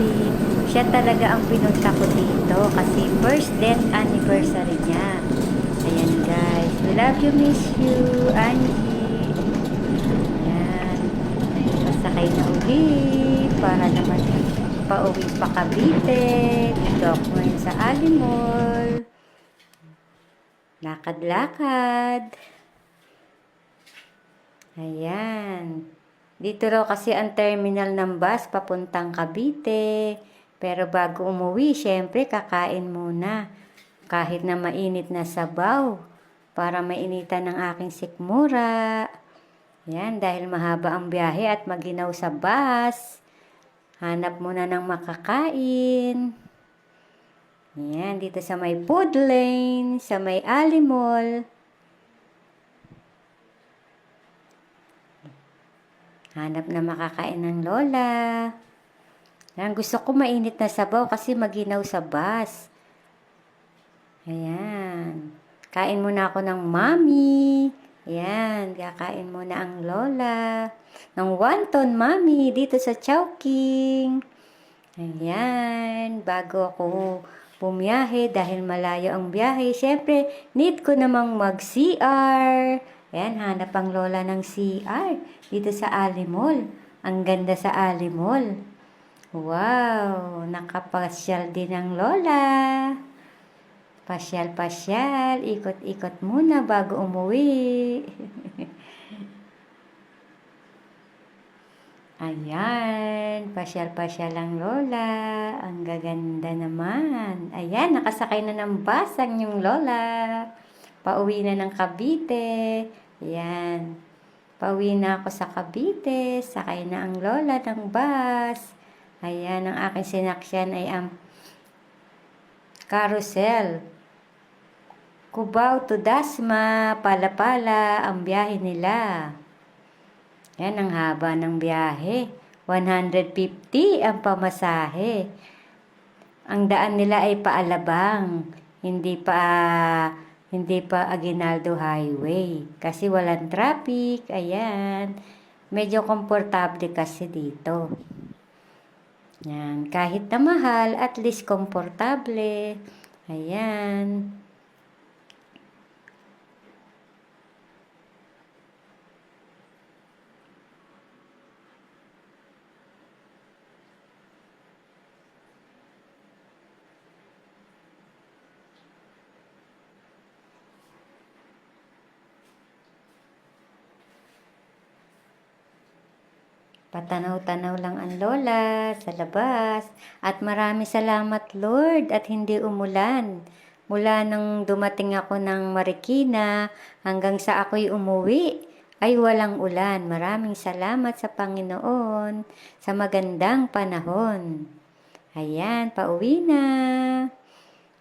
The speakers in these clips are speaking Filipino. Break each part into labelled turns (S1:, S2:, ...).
S1: anniversary. Siya talaga ang pinunta ko dito kasi first death anniversary niya. Ayan guys, we love you, miss you, Angie. Ayan, pasakay na ulit para naman pauwi pa Cavite. Dito ako ngayon sa Alimol. Lakad-lakad. Ayan. Dito raw kasi ang terminal ng bus papuntang Cavite. Pero bago umuwi, syempre kakain muna. Kahit na mainit na sabaw. Para mainitan ng aking sikmura. Ayan, dahil mahaba ang biyahe at maginaw sa bus. Hanap muna ng makakain. Ayan, dito sa may food lane, sa may Alimol. Hanap na makakain ng lola. Ayan, gusto ko mainit na sabaw kasi maginaw sa bus. Ayan. Kain muna ako ng mami. Ayan, kakain muna ang lola. Ng wonton mami dito sa Chowking. Ayan, bago ako bumiyahe dahil malayo ang biyahe. Siyempre, need ko namang mag-CR. Ayan, hanap ang lola ng CR dito sa Alimol. Ang ganda sa Alimol. Wow, nakapasyal din ang lola. Pasyal-pasyal, ikot-ikot muna bago umuwi. Ayan, pasyal-pasyal ang lola. Ang gaganda naman. Ayan, nakasakay na ng bus ang yung lola. Pauwi na ng Cavite. Ayan, pauwi na ako sa Cavite. Sakay na ang lola ng bus. Ayan, ang aking sinaksyan ay ang carousel. Cubao to Dasma, Palapala, ang biyahe nila. Yan, ang haba ng biyahe. 150 ang pamasahe. Ang daan nila ay paalabang. Hindi pa Aguinaldo Highway. Kasi walang traffic. Ayan. Medyo komportable kasi dito. Yan. Kahit na mahal, at least komportable. Ayan. Patanaw-tanaw lang ang lola sa labas. At marami salamat Lord at hindi umulan. Mula nang dumating ako ng Marikina hanggang sa ako'y umuwi ay walang ulan. Maraming salamat sa Panginoon sa magandang panahon. Ayan, pauwi na.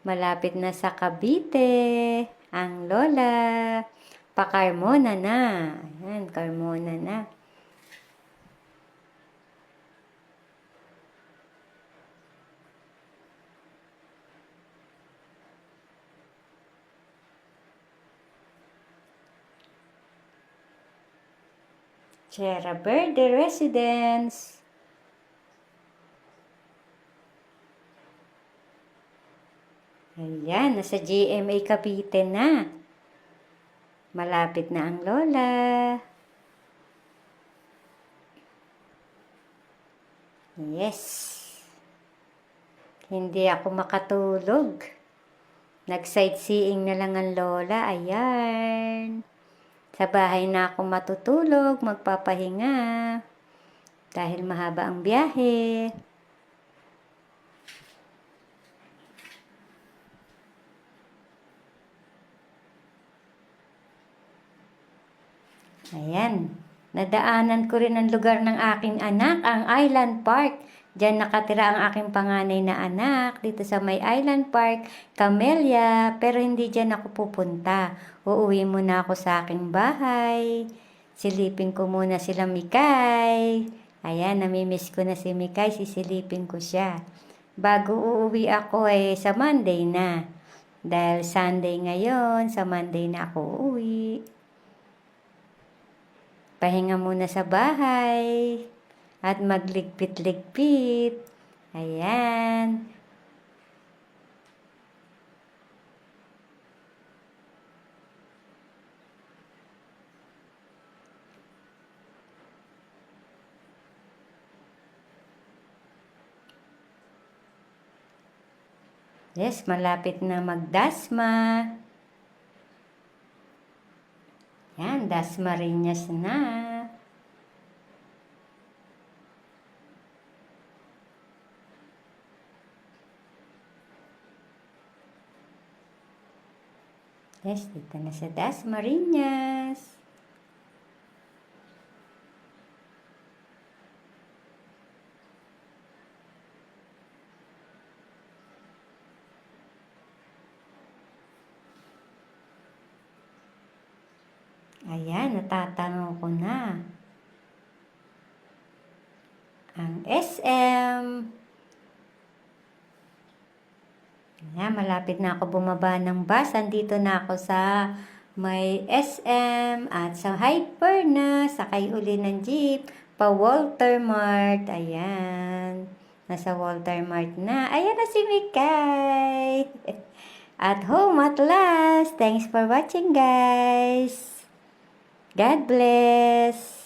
S1: Malapit na sa Cavite ang lola. Pa-Carmona na. Ayan, Carmona na. Sierra Verde Residence. Ayan, nasa GMA Cavite na. Malapit na ang lola. Yes. Hindi ako makatulog. Nag-sightseeing na lang ang lola. Ayan. Sa bahay na ako matutulog, magpapahinga. Dahil mahaba ang biyahe. Ayan. Nadaanan ko rin ang lugar ng aking anak, ang Island Park. Diyan nakatira ang aking panganay na anak, dito sa may Island Park, Camellia, pero hindi diyan ako pupunta. Uuwi muna ako sa aking bahay. Silipin ko muna sila Mikay. Ayan, namimiss ko na si Mikay, sisilipin ko siya. Bago uuwi ako sa Monday na. Dahil Sunday ngayon, sa Monday na ako uuwi. Pahinga muna sa bahay at magligpit-ligpit. Ayan. Yes, malapit na magdasma. Yan, Dasmariñas na. Yes, dito na sa Dasmariñas. Ayan, natatanaw ko na. Ang SM. Ayan, malapit na ako bumaba ng bus. Andito na ako sa may SM at sa Hyper na. Sakay uli ng jeep. Pa Walter Mart. Ayan. Nasa Walter Mart na. Ayan na si Mikay. At home at last. Thanks for watching, guys. God bless.